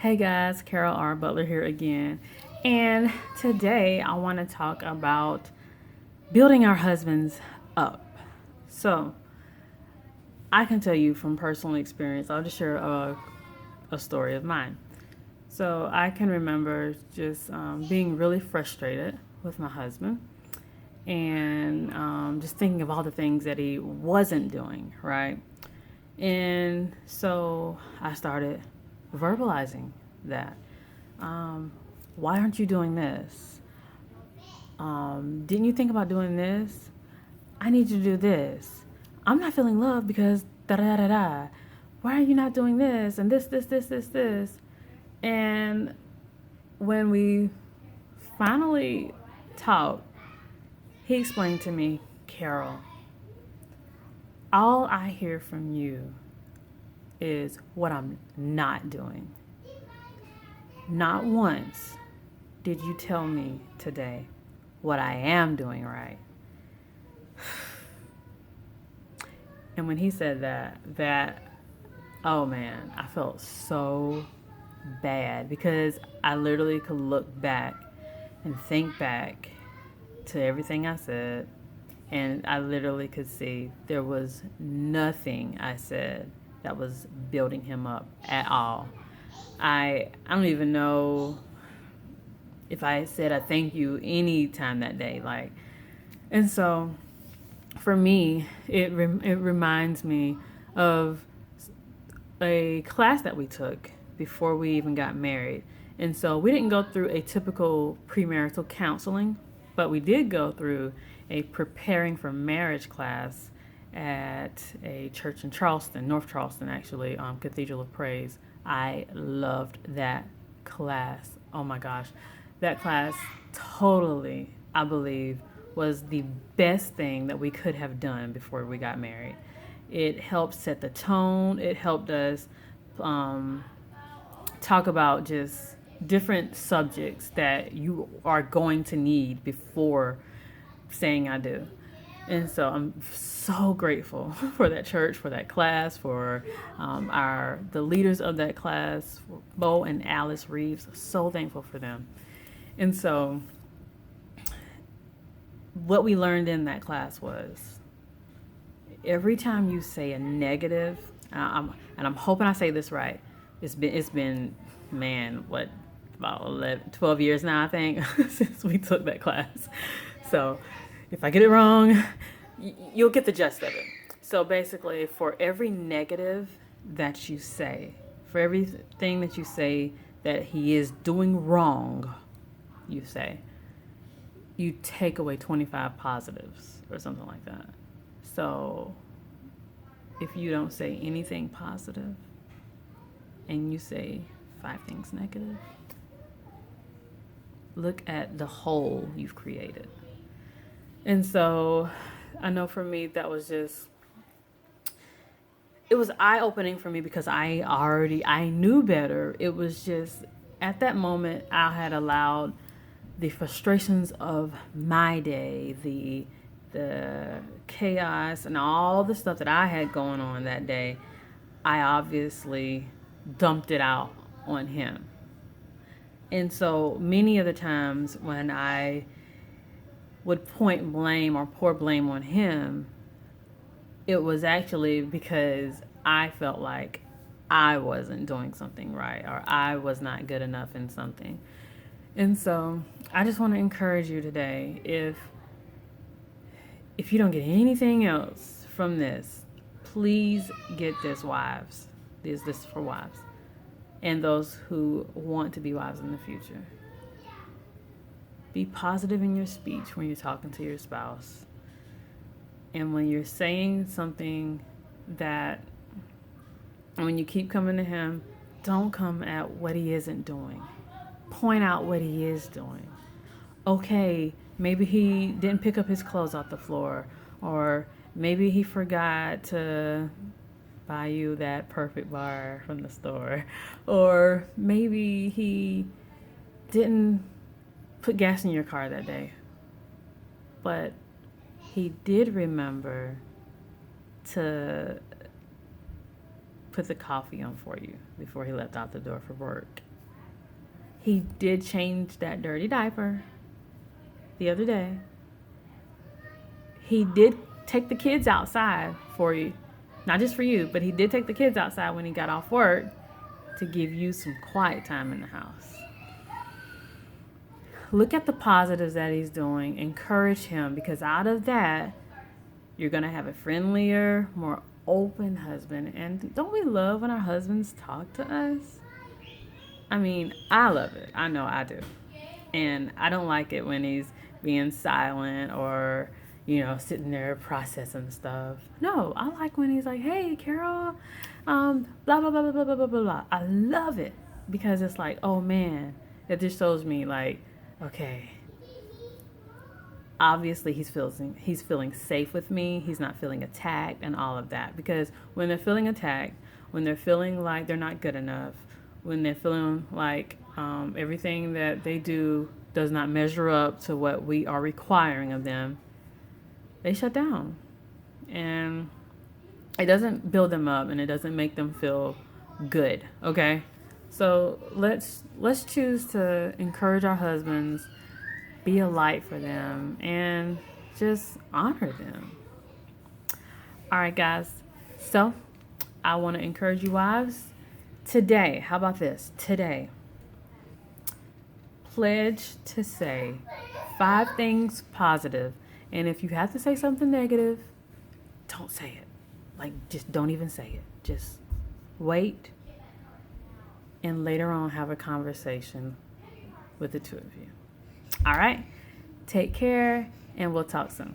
Hey guys, Carol R. Butler here again. And today I want to talk about building our husbands up. So, I can tell you from personal experience, I'll just share a story of mine. So, I can remember just being really frustrated with my husband and just thinking of all the things that he wasn't doing, right? And so I started verbalizing that. Why aren't you doing this? Didn't you think about doing this? I need you to do this. I'm not feeling love because da da da da. Why are you not doing this and this? And when we finally talked, he explained to me, Carol, all I hear from you is what I'm not doing. Not once did you tell me today what I am doing right. And when he said that, oh man, I felt so bad because I literally could look back and think back to everything I said, and I literally could see there was nothing I said that was building him up at all. I don't even know if I said I thank you any time that day, and so for me, it reminds me of a class that we took before we even got married. And so we didn't go through a typical premarital counseling, but we did go through a preparing for marriage class at a church in Charleston, North Charleston, actually, Cathedral of Praise. I loved that class. Oh my gosh. That class totally, I believe, was the best thing that we could have done before we got married. It helped set the tone. It helped us um, talk about just different subjects that you are going to need before saying I do. And so I'm so grateful for that church, for that class, for the leaders of that class, Bo and Alice Reeves. So thankful for them. And so what we learned in that class was every time you say a negative, and I'm hoping I say this right. It's been man, what, about 11, 12 years now, I think, since we took that class. So if I get it wrong, you'll get the gist of it. So basically, for every negative that you say, for everything that you say that he is doing wrong, you say, you take away 25 positives or something like that. So if you don't say anything positive and you say 5 things negative, look at the whole you've created. And so I know for me, it was eye opening for me because I knew better. It was just at that moment I had allowed the frustrations of my day, the chaos and all the stuff that I had going on that day, I obviously dumped it out on him. And so many of the times when I would point blame or pour blame on him, it was actually because I felt like I wasn't doing something right or I was not good enough in something. And so I just want to encourage you today, if you don't get anything else from this, please get this, wives. This is for wives and those who want to be wives in the future. Be positive in your speech when you're talking to your spouse. And when you're saying something that, when you keep coming to him, don't come at what he isn't doing. Point out what he is doing. Okay, maybe he didn't pick up his clothes off the floor, or maybe he forgot to buy you that perfect bar from the store, or maybe he didn't put gas in your car that day, but he did remember to put the coffee on for you before he left out the door for work. He did change that dirty diaper the other day. He did take the kids outside for you. Not just for you, but he did take the kids outside when he got off work to give you some quiet time in the house. Look at the positives that he's doing. Encourage him, because out of that, you're going to have a friendlier, more open husband. And don't we love when our husbands talk to us? I mean, I love it. I know I do. And I don't like it when he's being silent or, sitting there processing stuff. No, I like when he's like, hey, Carol, blah, blah, blah, blah, blah, blah, blah, blah. I love it because it's like, oh man, it just shows me like, okay, obviously he's feeling safe with me. He's not feeling attacked and all of that. Because when they're feeling attacked, when they're feeling like they're not good enough, when they're feeling like everything that they do does not measure up to what we are requiring of them, they shut down. And it doesn't build them up, and it doesn't make them feel good, okay? So let's choose to encourage our husbands, be a light for them, and just honor them. All right, guys. So I want to encourage you wives today. How about this? Today, pledge to say 5 things positive. And if you have to say something negative, don't say it. Like, just don't even say it. Just wait and later on have a conversation with the two of you. All right? Take care, and we'll talk soon.